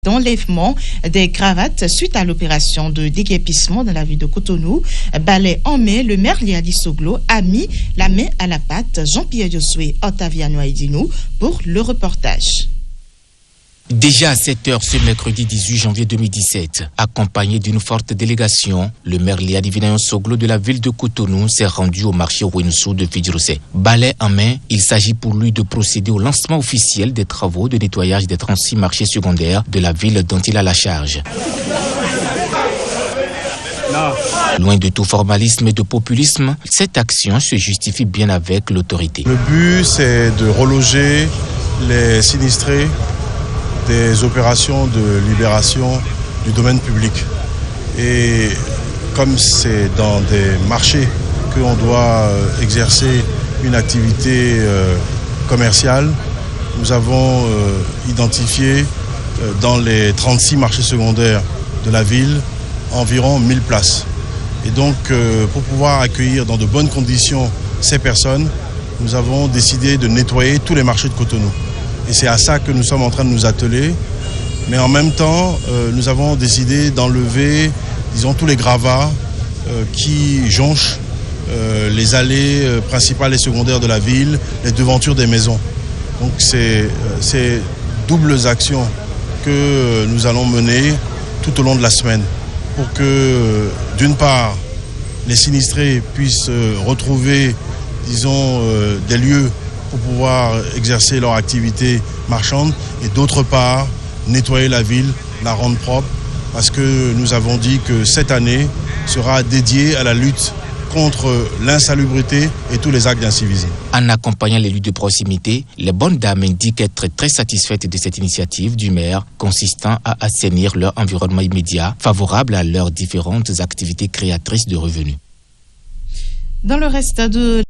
D'enlèvement des cravates suite à l'opération de déguerpissement dans la ville de Cotonou. Balai en mai, le maire Liali Soglo a mis la main à la pâte. Jean-Pierre Diossoué, Ottaviano Aïdinou pour le reportage. Déjà à 7h ce mercredi 18 janvier 2017, accompagné d'une forte délégation, le maire Liali Soglo de la ville de Cotonou s'est rendu au marché Wensu de Fidjirose. Balai en main, il s'agit pour lui de procéder au lancement officiel des travaux de nettoyage des 36 marchés secondaires de la ville dont il a la charge. Loin de tout formalisme et de populisme, cette action se justifie bien avec l'autorité. Le but, c'est de reloger les sinistrés des opérations de libération du domaine public. Et comme c'est dans des marchés qu'on doit exercer une activité commerciale, nous avons identifié dans les 36 marchés secondaires de la ville environ 1000 places. Et donc, pour pouvoir accueillir dans de bonnes conditions ces personnes, nous avons décidé de nettoyer tous les marchés de Cotonou. Et c'est à ça que nous sommes en train de nous atteler. Mais en même temps, nous avons décidé d'enlever, disons, tous les gravats qui jonchent les allées principales et secondaires de la ville, les devantures des maisons. Donc c'est ces doubles actions que nous allons mener tout au long de la semaine pour que, d'une part, les sinistrés puissent retrouver, disons, des lieux pour pouvoir exercer leur activité marchande et d'autre part, nettoyer la ville, la rendre propre, parce que nous avons dit que cette année sera dédiée à la lutte contre l'insalubrité et tous les actes d'incivisme. En accompagnant les luttes de proximité, les bonnes dames indiquent être très satisfaites de cette initiative du maire consistant à assainir leur environnement immédiat, favorable à leurs différentes activités créatrices de revenus. Dans le reste de